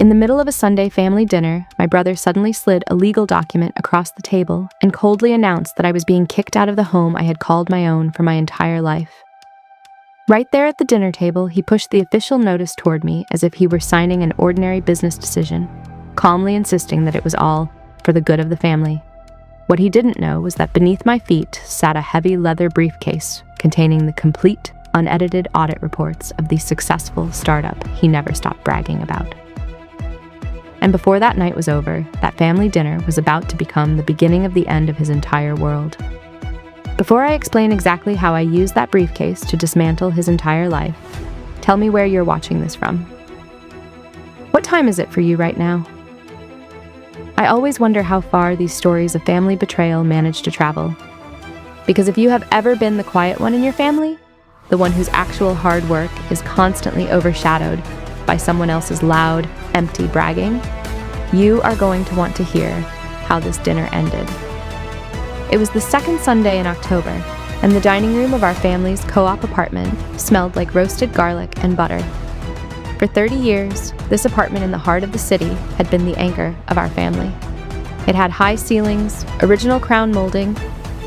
In the middle of a Sunday family dinner, my brother suddenly slid a legal document across the table and coldly announced that I was being kicked out of the home I had called my own for my entire life. Right there at the dinner table, he pushed the official notice toward me as if he were signing an ordinary business decision, calmly insisting that it was all for the good of the family. What he didn't know was that beneath my feet sat a heavy leather briefcase containing the complete, unedited audit reports of the successful startup he never stopped bragging about. And before that night was over, that family dinner was about to become the beginning of the end of his entire world. Before I explain exactly how I used that briefcase to dismantle his entire life, tell me where you're watching this from. What time is it for you right now? I always wonder how far these stories of family betrayal manage to travel. Because if you have ever been the quiet one in your family, the one whose actual hard work is constantly overshadowed by someone else's loud, empty bragging, you are going to want to hear how this dinner ended. It was the second Sunday in October, and the dining room of our family's co-op apartment smelled like roasted garlic and butter. For 30 years, this apartment in the heart of the city had been the anchor of our family. It had high ceilings, original crown molding,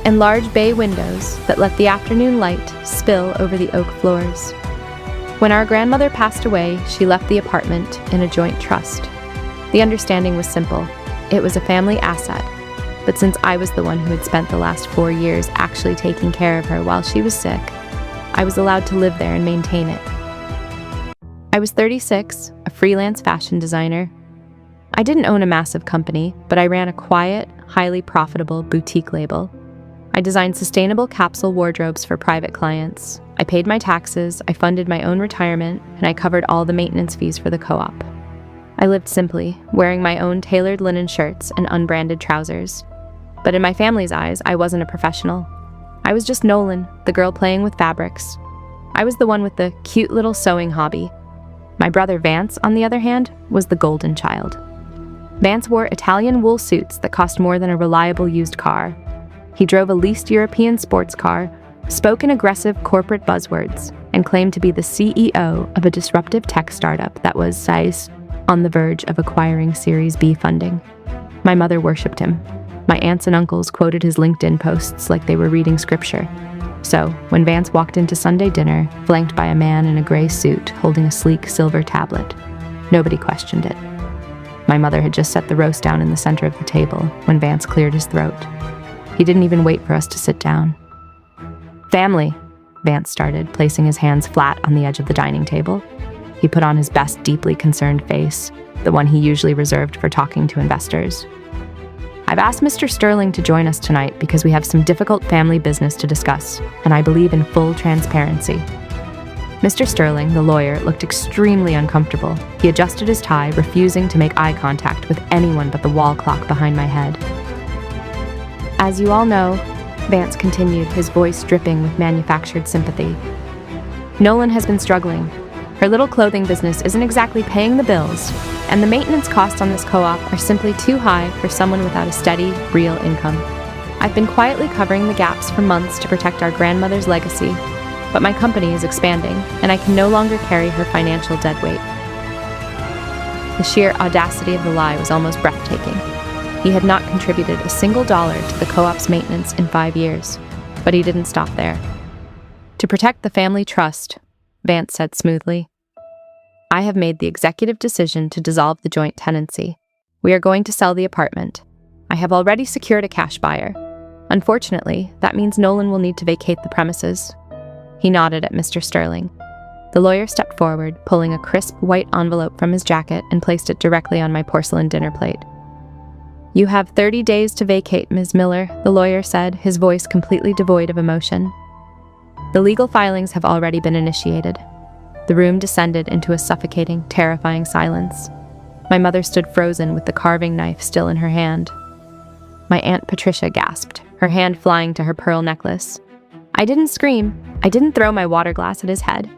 and large bay windows that let the afternoon light spill over the oak floors. When our grandmother passed away, she left the apartment in a joint trust. The understanding was simple. It was a family asset. But since I was the one who had spent the last 4 years actually taking care of her while she was sick, I was allowed to live there and maintain it. I was 36, a freelance fashion designer. I didn't own a massive company, but I ran a quiet, highly profitable boutique label. I designed sustainable capsule wardrobes for private clients. I paid my taxes, I funded my own retirement, and I covered all the maintenance fees for the co-op. I lived simply, wearing my own tailored linen shirts and unbranded trousers. But in my family's eyes, I wasn't a professional. I was just Nolan, the girl playing with fabrics. I was the one with the cute little sewing hobby. My brother Vance, on the other hand, was the golden child. Vance wore Italian wool suits that cost more than a reliable used car. He drove a leased European sports car, spoke in aggressive corporate buzzwords, and claimed to be the CEO of a disruptive tech startup that was, size, on the verge of acquiring Series B funding. My mother worshipped him. My aunts and uncles quoted his LinkedIn posts like they were reading scripture. So, when Vance walked into Sunday dinner, flanked by a man in a gray suit holding a sleek silver tablet, nobody questioned it. My mother had just set the roast down in the center of the table when Vance cleared his throat. He didn't even wait for us to sit down. "Family," Vance started, placing his hands flat on the edge of the dining table. He put on his best deeply concerned face, the one he usually reserved for talking to investors. "I've asked Mr. Sterling to join us tonight because we have some difficult family business to discuss, and I believe in full transparency." Mr. Sterling, the lawyer, looked extremely uncomfortable. He adjusted his tie, refusing to make eye contact with anyone but the wall clock behind my head. "As you all know," Vance continued, his voice dripping with manufactured sympathy, "Nolan has been struggling. Her little clothing business isn't exactly paying the bills, and the maintenance costs on this co-op are simply too high for someone without a steady, real income. I've been quietly covering the gaps for months to protect our grandmother's legacy, but my company is expanding, and I can no longer carry her financial deadweight." The sheer audacity of the lie was almost breathtaking. He had not contributed a single dollar to the co-op's maintenance in 5 years, but he didn't stop there. "To protect the family trust," Vance said smoothly, "I have made the executive decision to dissolve the joint tenancy. We are going to sell the apartment. I have already secured a cash buyer. Unfortunately, that means Nolan will need to vacate the premises." He nodded at Mr. Sterling. The lawyer stepped forward, pulling a crisp white envelope from his jacket and placed it directly on my porcelain dinner plate. "You have 30 days to vacate, Ms. Miller," the lawyer said, his voice completely devoid of emotion. "The legal filings have already been initiated." The room descended into a suffocating, terrifying silence. My mother stood frozen with the carving knife still in her hand. My Aunt Patricia gasped, her hand flying to her pearl necklace. I didn't scream. I didn't throw my water glass at his head.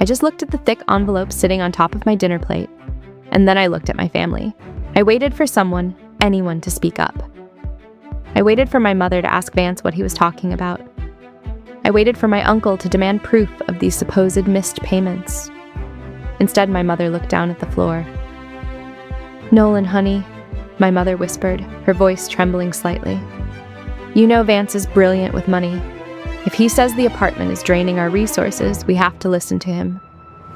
I just looked at the thick envelope sitting on top of my dinner plate. And then I looked at my family. I waited for someone, anyone, to speak up. I waited for my mother to ask Vance what he was talking about. I waited for my uncle to demand proof of these supposed missed payments. Instead, my mother looked down at the floor. "Nolan, honey," my mother whispered, her voice trembling slightly. "You know Vance is brilliant with money. If he says the apartment is draining our resources, we have to listen to him.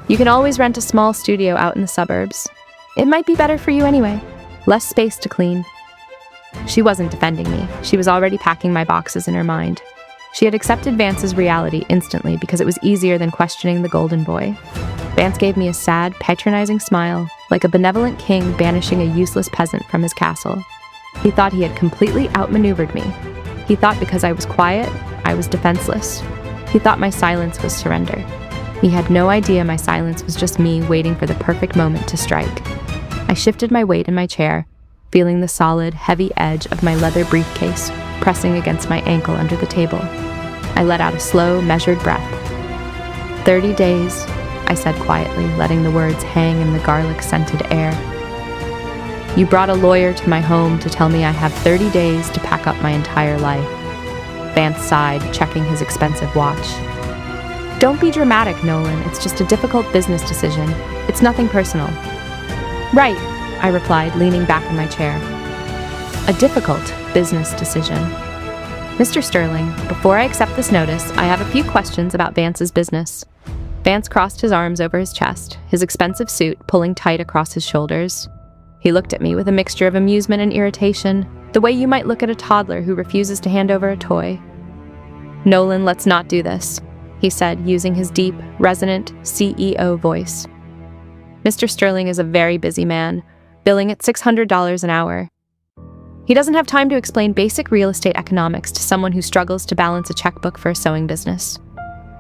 You can always rent a small studio out in the suburbs. It might be better for you anyway. Less space to clean." She wasn't defending me. She was already packing my boxes in her mind. She had accepted Vance's reality instantly because it was easier than questioning the golden boy. Vance gave me a sad, patronizing smile, like a benevolent king banishing a useless peasant from his castle. He thought he had completely outmaneuvered me. He thought because I was quiet, I was defenseless. He thought my silence was surrender. He had no idea my silence was just me waiting for the perfect moment to strike. I shifted my weight in my chair, feeling the solid, heavy edge of my leather briefcase pressing against my ankle under the table. I let out a slow, measured breath. 30 days, I said quietly, letting the words hang in the garlic-scented air. You brought a lawyer to my home to tell me I have 30 days to pack up my entire life. Vance sighed, checking his expensive watch. Don't be dramatic, Nolan. It's just a difficult business decision. It's nothing personal. Right, I replied, leaning back in my chair. A difficult business decision. Mr. Sterling, before I accept this notice, I have a few questions about Vance's business. Vance crossed his arms over his chest, his expensive suit pulling tight across his shoulders. He looked at me with a mixture of amusement and irritation, the way you might look at a toddler who refuses to hand over a toy. Nolan, let's not do this, he said, using his deep, resonant CEO voice. Mr. Sterling is a very busy man, billing at $600 an hour. He doesn't have time to explain basic real estate economics to someone who struggles to balance a checkbook for a sewing business.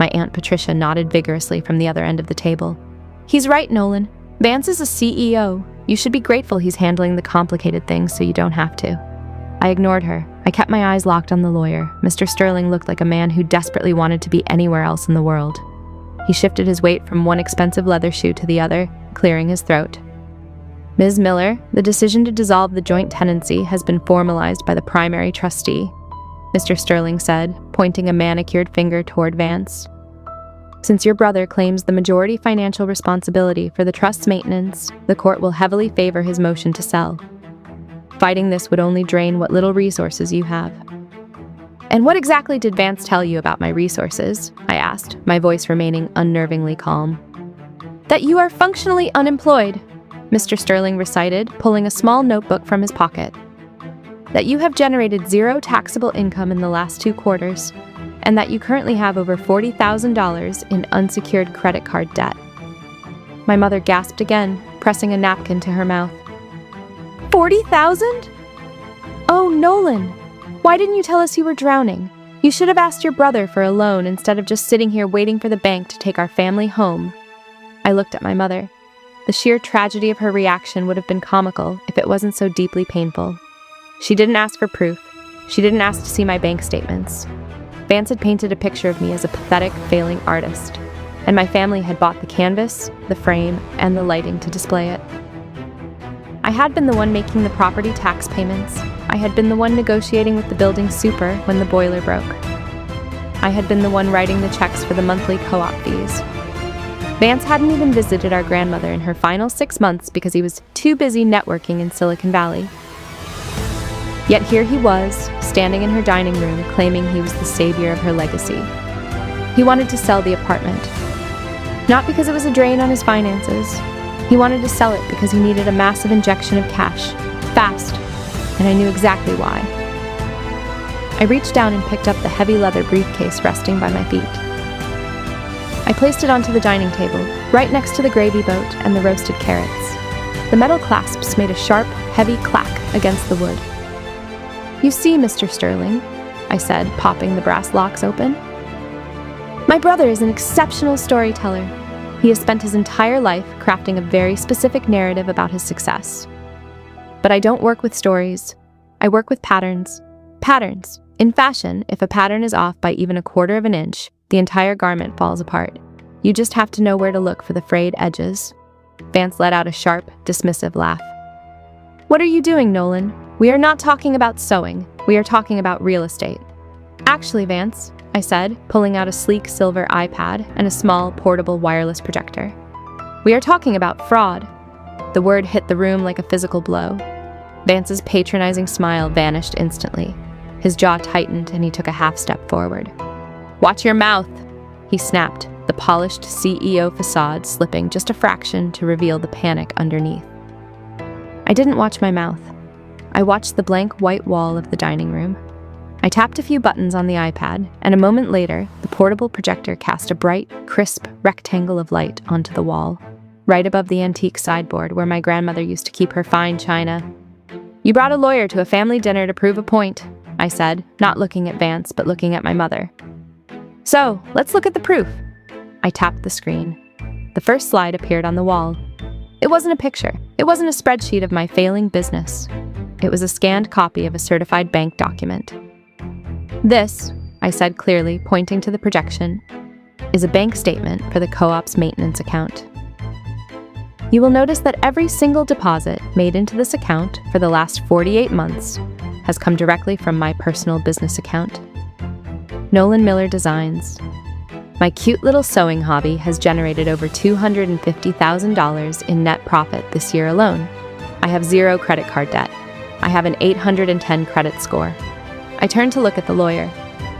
My Aunt Patricia nodded vigorously from the other end of the table. He's right, Nolan. Vance is a CEO. You should be grateful he's handling the complicated things so you don't have to. I ignored her. I kept my eyes locked on the lawyer. Mr. Sterling looked like a man who desperately wanted to be anywhere else in the world. He shifted his weight from one expensive leather shoe to the other, clearing his throat. Ms. Miller, the decision to dissolve the joint tenancy has been formalized by the primary trustee, Mr. Sterling said, pointing a manicured finger toward Vance. Since your brother claims the majority financial responsibility for the trust's maintenance, the court will heavily favor his motion to sell. Fighting this would only drain what little resources you have. And what exactly did Vance tell you about my resources? I asked, my voice remaining unnervingly calm. That you are functionally unemployed, Mr. Sterling recited, pulling a small notebook from his pocket. That you have generated zero taxable income in the last 2 quarters, and that you currently have over $40,000 in unsecured credit card debt. My mother gasped again, pressing a napkin to her mouth. 40,000? Oh, Nolan! Why didn't you tell us you were drowning? You should have asked your brother for a loan instead of just sitting here waiting for the bank to take our family home. I looked at my mother. The sheer tragedy of her reaction would have been comical if it wasn't so deeply painful. She didn't ask for proof. She didn't ask to see my bank statements. Vance had painted a picture of me as a pathetic, failing artist, and my family had bought the canvas, the frame, and the lighting to display it. I had been the one making the property tax payments. I had been the one negotiating with the building super when the boiler broke. I had been the one writing the checks for the monthly co-op fees. Vance hadn't even visited our grandmother in her final 6 months because he was too busy networking in Silicon Valley. Yet here he was, standing in her dining room, claiming he was the savior of her legacy. He wanted to sell the apartment. Not because it was a drain on his finances. He wanted to sell it because he needed a massive injection of cash, fast, and I knew exactly why. I reached down and picked up the heavy leather briefcase resting by my feet. I placed it onto the dining table, right next to the gravy boat and the roasted carrots. The metal clasps made a sharp, heavy clack against the wood. You see, Mr. Sterling, I said, popping the brass locks open. My brother is an exceptional storyteller. He has spent his entire life crafting a very specific narrative about his success. But I don't work with stories. I work with patterns. Patterns. In fashion, if a pattern is off by even 1/4 of an inch, the entire garment falls apart. You just have to know where to look for the frayed edges. Vance let out a sharp, dismissive laugh. What are you doing, Nolan? We are not talking about sewing. We are talking about real estate. Actually, Vance, I said, pulling out a sleek silver iPad and a small, portable wireless projector. We are talking about fraud. The word hit the room like a physical blow. Vance's patronizing smile vanished instantly. His jaw tightened and he took a half step forward. "Watch your mouth," he snapped, the polished CEO facade slipping just a fraction to reveal the panic underneath. I didn't watch my mouth. I watched the blank white wall of the dining room. I tapped a few buttons on the iPad, and a moment later, the portable projector cast a bright, crisp rectangle of light onto the wall, right above the antique sideboard where my grandmother used to keep her fine china. "You brought a lawyer to a family dinner to prove a point," I said, not looking at Vance, but looking at my mother. "So, let's look at the proof." I tapped the screen. The first slide appeared on the wall. It wasn't a picture. It wasn't a spreadsheet of my failing business. It was a scanned copy of a certified bank document. "This," I said clearly, pointing to the projection, "is a bank statement for the co-op's maintenance account. You will notice that every single deposit made into this account for the last 48 months has come directly from my personal business account. Nolan Miller Designs. My cute little sewing hobby has generated over $250,000 in net profit this year alone. I have 0 credit card debt. I have an 810 credit score." I turned to look at the lawyer.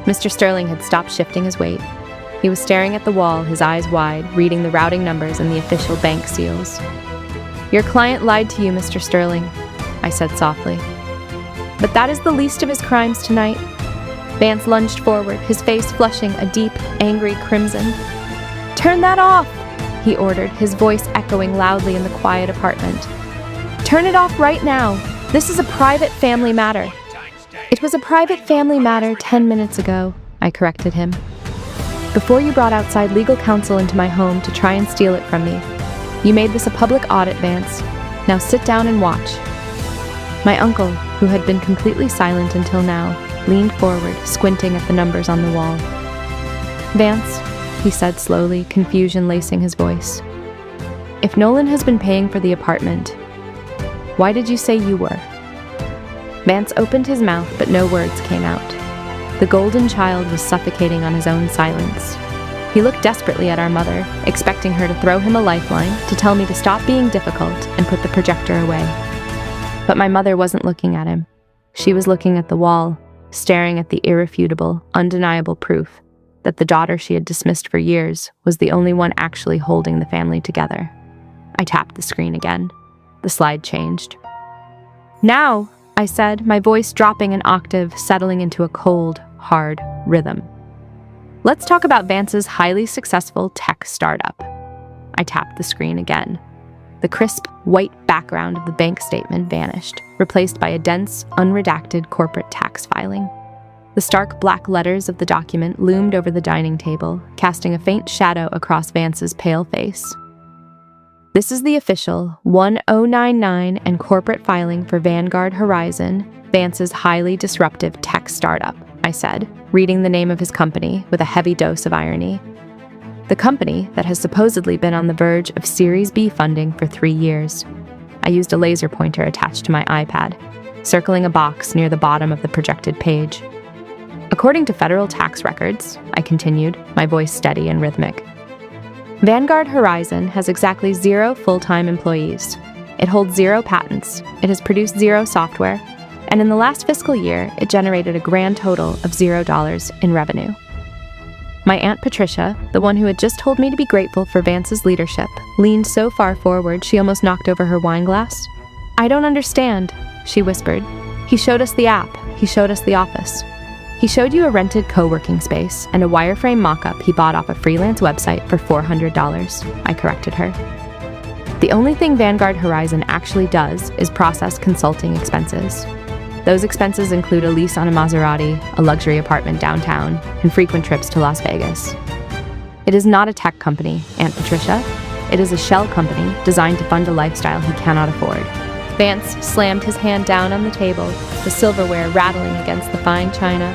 Mr. Sterling had stopped shifting his weight. He was staring at the wall, his eyes wide, reading the routing numbers and the official bank seals. "Your client lied to you, Mr. Sterling," I said softly. "But that is the least of his crimes tonight." Vance lunged forward, his face flushing a deep, angry crimson. "Turn that off!" he ordered, his voice echoing loudly in the quiet apartment. "Turn it off right now. This is a private family matter." "It was a private family matter 10 minutes ago," I corrected him. "Before you brought outside legal counsel into my home to try and steal it from me. You made this a public audit, Vance. Now sit down and watch." My uncle, who had been completely silent until now, leaned forward, squinting at the numbers on the wall. "Vance," he said slowly, confusion lacing his voice, "if Nolan has been paying for the apartment, why did you say you were?" Vance opened his mouth, but no words came out. The golden child was suffocating on his own silence. He looked desperately at our mother, expecting her to throw him a lifeline, to tell me to stop being difficult and put the projector away. But my mother wasn't looking at him. She was looking at the wall, staring at the irrefutable, undeniable proof that the daughter she had dismissed for years was the only one actually holding the family together. I tapped the screen again. The slide changed. "Now," I said, my voice dropping an octave, settling into a cold, hard rhythm. "Let's talk about Vance's highly successful tech startup." I tapped the screen again. The crisp, white background of the bank statement vanished, replaced by a dense, unredacted corporate tax filing. The stark black letters of the document loomed over the dining table, casting a faint shadow across Vance's pale face. "This is the official 1099 and corporate filing for Vanguard Horizon, Vance's highly disruptive tech startup," I said, reading the name of his company with a heavy dose of irony. The company that has supposedly been on the verge of Series B funding for 3 years. I used a laser pointer attached to my iPad, circling a box near the bottom of the projected page. "According to federal tax records," I continued, my voice steady and rhythmic, "Vanguard Horizon has exactly 0 full-time employees. It holds 0 patents, it has produced 0 software, and in the last fiscal year, it generated a grand total of $0 in revenue." My Aunt Patricia, the one who had just told me to be grateful for Vance's leadership, leaned so far forward she almost knocked over her wine glass. "I don't understand," she whispered. "He showed us the app, he showed us the office. He showed you a rented co-working space and a wireframe mock-up he bought off a freelance website for $400, I corrected her. "The only thing Vanguard Horizon actually does is process consulting expenses. Those expenses include a lease on a Maserati, a luxury apartment downtown, and frequent trips to Las Vegas. It is not a tech company, Aunt Patricia. It is a shell company designed to fund a lifestyle he cannot afford." Vance slammed his hand down on the table, the silverware rattling against the fine china.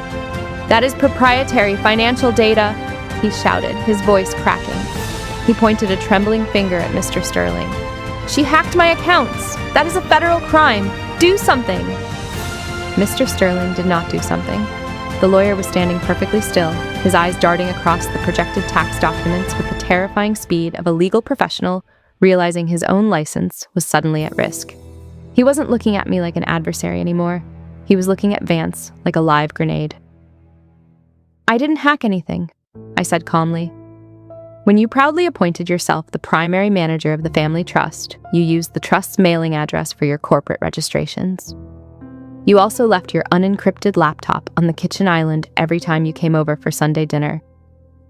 "That is proprietary financial data," he shouted, his voice cracking. He pointed a trembling finger at Mr. Sterling. "She hacked my accounts! That is a federal crime! Do something!" Mr. Sterling did not do something. The lawyer was standing perfectly still, his eyes darting across the projected tax documents with the terrifying speed of a legal professional realizing his own license was suddenly at risk. He wasn't looking at me like an adversary anymore. He was looking at Vance like a live grenade. "I didn't hack anything," I said calmly. "When you proudly appointed yourself the primary manager of the family trust, you used the trust's mailing address for your corporate registrations. You also left your unencrypted laptop on the kitchen island every time you came over for Sunday dinner.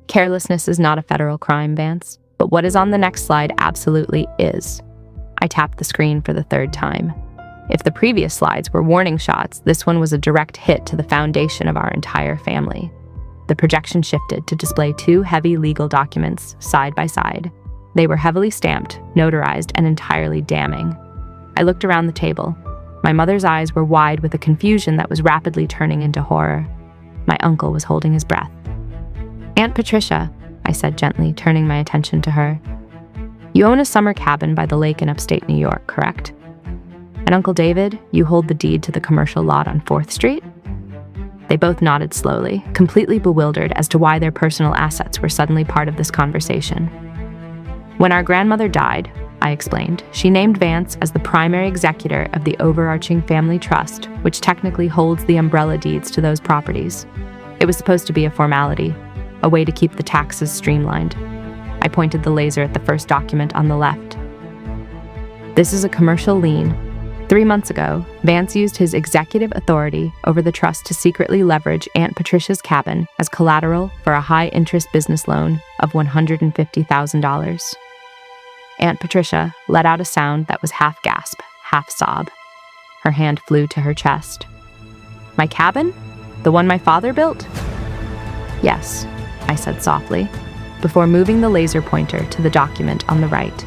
Carelessness is not a federal crime, Vance, but what is on the next slide absolutely is." I tapped the screen for the third time. If the previous slides were warning shots, this one was a direct hit to the foundation of our entire family. The projection shifted to display two heavy legal documents side by side. They were heavily stamped, notarized, and entirely damning. I looked around the table. My mother's eyes were wide with a confusion that was rapidly turning into horror. My uncle was holding his breath. "Aunt Patricia," I said gently, turning my attention to her. "You own a summer cabin by the lake in upstate New York, correct? And Uncle David, you hold the deed to the commercial lot on 4th Street? They both nodded slowly, completely bewildered as to why their personal assets were suddenly part of this conversation. "When our grandmother died," I explained, "she named Vance as the primary executor of the overarching family trust, which technically holds the umbrella deeds to those properties. It was supposed to be a formality, a way to keep the taxes streamlined." I pointed the laser at the first document on the left. "This is a commercial lien. 3 months ago, Vance used his executive authority over the trust to secretly leverage Aunt Patricia's cabin as collateral for a high-interest business loan of $150,000. Aunt Patricia let out a sound that was half gasp, half sob. Her hand flew to her chest. "My cabin? The one my father built?" "Yes," I said softly, before moving the laser pointer to the document on the right.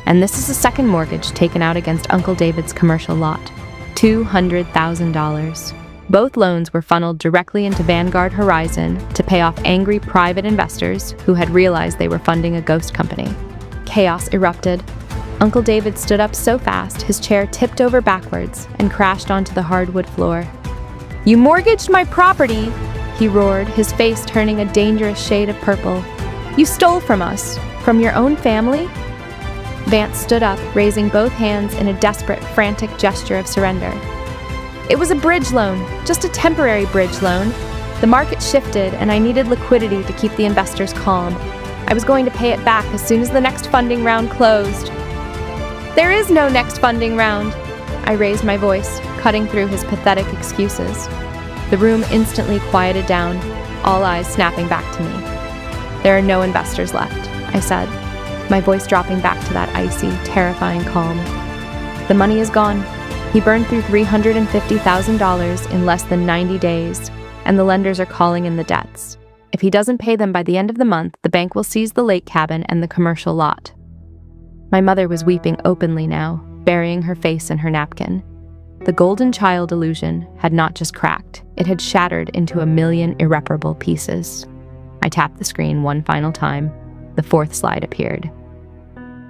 "And this is a second mortgage taken out against Uncle David's commercial lot, $200,000. Both loans were funneled directly into Vanguard Horizon to pay off angry private investors who had realized they were funding a ghost company." Chaos erupted. Uncle David stood up so fast his chair tipped over backwards and crashed onto the hardwood floor. "You mortgaged my property!" he roared, his face turning a dangerous shade of purple. "You stole from us, from your own family?" Vance stood up, raising both hands in a desperate, frantic gesture of surrender. "It was a bridge loan, just a temporary bridge loan. The market shifted, and I needed liquidity to keep the investors calm. I was going to pay it back as soon as the next funding round closed." "There is no next funding round," I raised my voice, cutting through his pathetic excuses. The room instantly quieted down, all eyes snapping back to me. "There are no investors left," I said, my voice dropping back to that icy, terrifying calm. "The money is gone. He burned through $350,000 in less than 90 days, and the lenders are calling in the debts. If he doesn't pay them by the end of the month, the bank will seize the lake cabin and the commercial lot." My mother was weeping openly now, burying her face in her napkin. The golden child illusion had not just cracked, it had shattered into a million irreparable pieces. I tapped the screen one final time. The 4th slide appeared.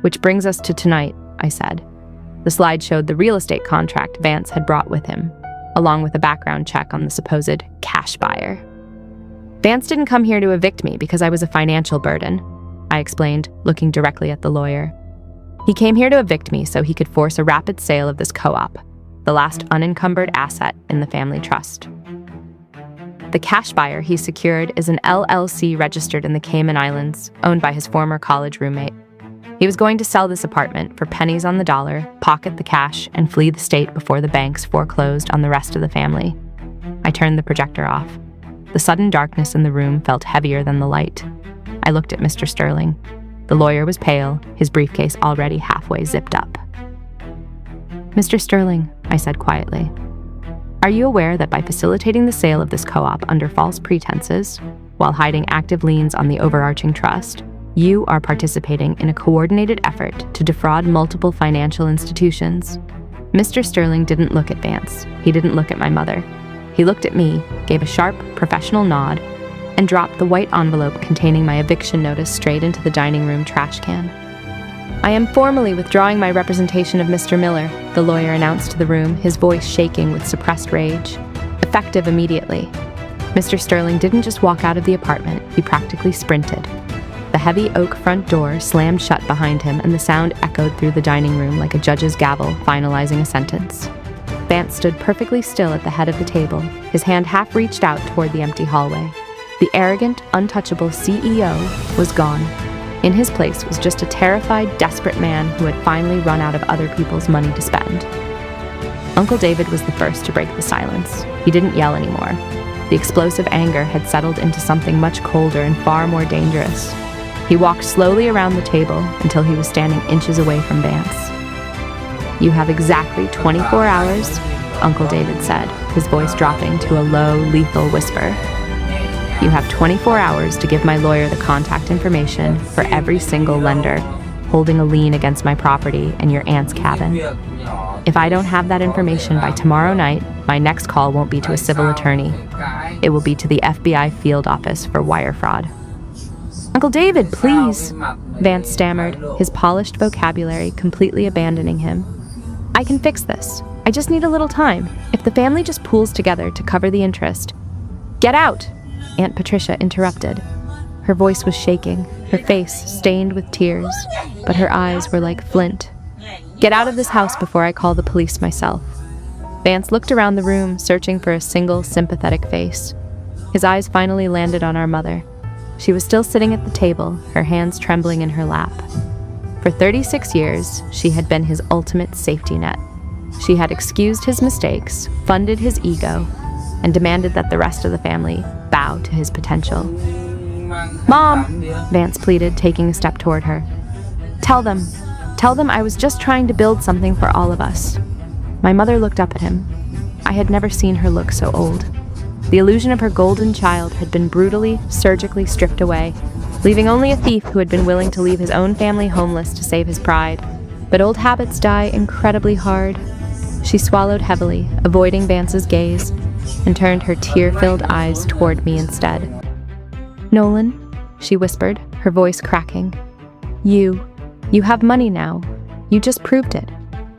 "Which brings us to tonight," I said. The slide showed the real estate contract Vance had brought with him, along with a background check on the supposed cash buyer. "Vance didn't come here to evict me because I was a financial burden," I explained, looking directly at the lawyer. "He came here to evict me so he could force a rapid sale of this co-op, the last unencumbered asset in the family trust. The cash buyer he secured is an LLC registered in the Cayman Islands, owned by his former college roommate. He was going to sell this apartment for pennies on the dollar, pocket the cash, and flee the state before the banks foreclosed on the rest of the family." I turned the projector off. The sudden darkness in the room felt heavier than the light. I looked at Mr. Sterling. The lawyer was pale, his briefcase already halfway zipped up. "Mr. Sterling," I said quietly, "are you aware that by facilitating the sale of this co-op under false pretenses, while hiding active liens on the overarching trust, you are participating in a coordinated effort to defraud multiple financial institutions?" Mr. Sterling didn't look at Vance. He didn't look at my mother. He looked at me, gave a sharp, professional nod, and dropped the white envelope containing my eviction notice straight into the dining room trash can. "I am formally withdrawing my representation of Mr. Miller," the lawyer announced to the room, his voice shaking with suppressed rage. "Effective immediately." Mr. Sterling didn't just walk out of the apartment, he practically sprinted. The heavy oak front door slammed shut behind him, and the sound echoed through the dining room like a judge's gavel finalizing a sentence. Vance stood perfectly still at the head of the table, his hand half reached out toward the empty hallway. The arrogant, untouchable CEO was gone. In his place was just a terrified, desperate man who had finally run out of other people's money to spend. Uncle David was the first to break the silence. He didn't yell anymore. The explosive anger had settled into something much colder and far more dangerous. He walked slowly around the table until he was standing inches away from Vance. "You have exactly 24 hours, Uncle David said, his voice dropping to a low, lethal whisper. "You have 24 hours to give my lawyer the contact information for every single lender holding a lien against my property and your aunt's cabin. If I don't have that information by tomorrow night, my next call won't be to a civil attorney. It will be to the FBI field office for wire fraud." "Uncle David, please," Vance stammered, his polished vocabulary completely abandoning him. "I can fix this. I just need a little time. If the family just pools together to cover the interest." "Get out!" Aunt Patricia interrupted. Her voice was shaking, her face stained with tears, but her eyes were like flint. "Get out of this house before I call the police myself." Vance looked around the room, searching for a single sympathetic face. His eyes finally landed on our mother. She was still sitting at the table, her hands trembling in her lap. For 36 years, she had been his ultimate safety net. She had excused his mistakes, funded his ego, and demanded that the rest of the family bow to his potential. "Mom," Vance pleaded, taking a step toward her. Tell them I was just trying to build something for all of us." My mother looked up at him. I had never seen her look so old. The illusion of her golden child had been brutally, surgically stripped away, leaving only a thief who had been willing to leave his own family homeless to save his pride. But old habits die incredibly hard. She swallowed heavily, avoiding Vance's gaze, and turned her tear-filled eyes toward me instead. "Nolan," she whispered, her voice cracking. You have money now. You just proved it.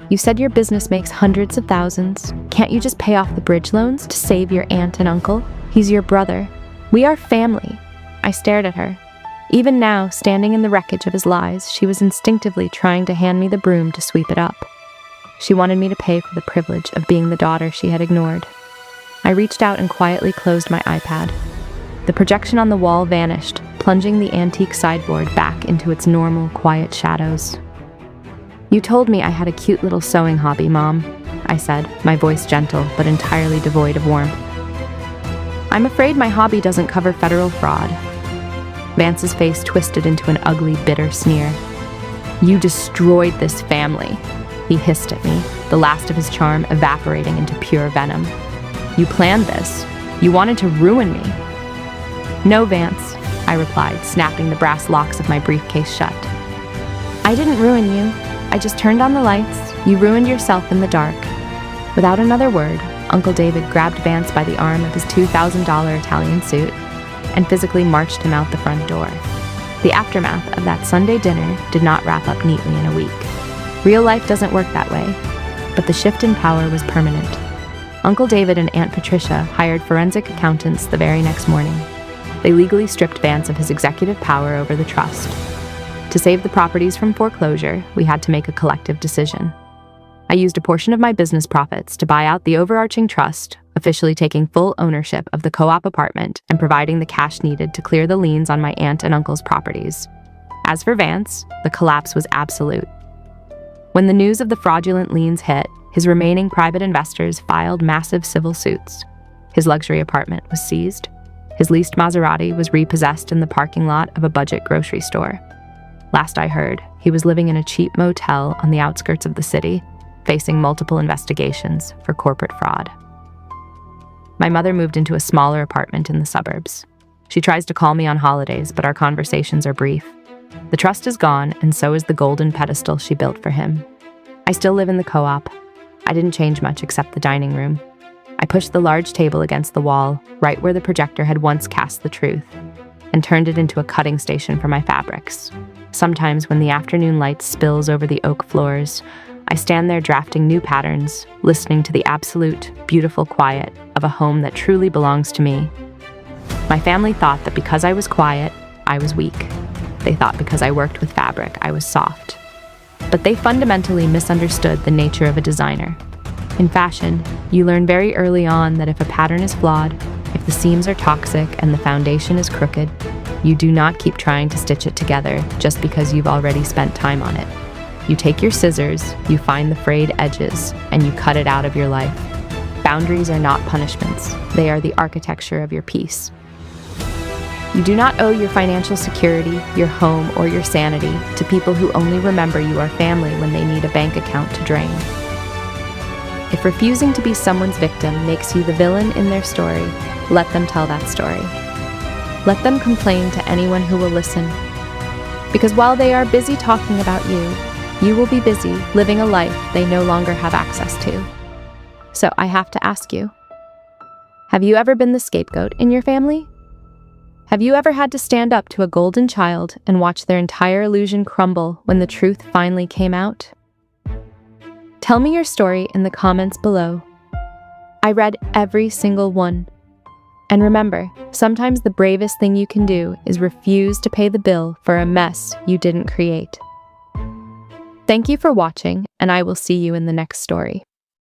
You said your business makes hundreds of thousands. Can't you just pay off the bridge loans to save your aunt and uncle? He's your brother. We are family." I stared at her. Even now, standing in the wreckage of his lies, she was instinctively trying to hand me the broom to sweep it up. She wanted me to pay for the privilege of being the daughter she had ignored. I reached out and quietly closed my iPad. The projection on the wall vanished, plunging the antique sideboard back into its normal, quiet shadows. "You told me I had a cute little sewing hobby, Mom," I said, my voice gentle but entirely devoid of warmth. "I'm afraid my hobby doesn't cover federal fraud." Vance's face twisted into an ugly, bitter sneer. "You destroyed this family," he hissed at me, the last of his charm evaporating into pure venom. "You planned this. You wanted to ruin me." "No, Vance," I replied, snapping the brass locks of my briefcase shut. "I didn't ruin you. I just turned on the lights. You ruined yourself in the dark." Without another word, Uncle David grabbed Vance by the arm of his $2,000 Italian suit and physically marched him out the front door. The aftermath of that Sunday dinner did not wrap up neatly in a week. Real life doesn't work that way, but the shift in power was permanent. Uncle David and Aunt Patricia hired forensic accountants the very next morning. They legally stripped Vance of his executive power over the trust. To save the properties from foreclosure, we had to make a collective decision. I used a portion of my business profits to buy out the overarching trust, officially taking full ownership of the co-op apartment and providing the cash needed to clear the liens on my aunt and uncle's properties. As for Vance, the collapse was absolute. When the news of the fraudulent liens hit, his remaining private investors filed massive civil suits. His luxury apartment was seized. His leased Maserati was repossessed in the parking lot of a budget grocery store. Last I heard, he was living in a cheap motel on the outskirts of the city, facing multiple investigations for corporate fraud. My mother moved into a smaller apartment in the suburbs. She tries to call me on holidays, but our conversations are brief. The trust is gone, and so is the golden pedestal she built for him. I still live in the co-op. I didn't change much except the dining room. I pushed the large table against the wall, right where the projector had once cast the truth, and turned it into a cutting station for my fabrics. Sometimes when the afternoon light spills over the oak floors, I stand there drafting new patterns, listening to the absolute, beautiful quiet of a home that truly belongs to me. My family thought that because I was quiet, I was weak. They thought because I worked with fabric, I was soft. But they fundamentally misunderstood the nature of a designer. In fashion, you learn very early on that if a pattern is flawed, if the seams are toxic and the foundation is crooked, you do not keep trying to stitch it together just because you've already spent time on it. You take your scissors, you find the frayed edges, and you cut it out of your life. Boundaries are not punishments. They are the architecture of your peace. You do not owe your financial security, your home, or your sanity to people who only remember you are family when they need a bank account to drain. If refusing to be someone's victim makes you the villain in their story, let them tell that story. Let them complain to anyone who will listen. Because while they are busy talking about you, you will be busy living a life they no longer have access to. So I have to ask you, have you ever been the scapegoat in your family? Have you ever had to stand up to a golden child and watch their entire illusion crumble when the truth finally came out? Tell me your story in the comments below. I read every single one. And remember, sometimes the bravest thing you can do is refuse to pay the bill for a mess you didn't create. Thank you for watching, and I will see you in the next story.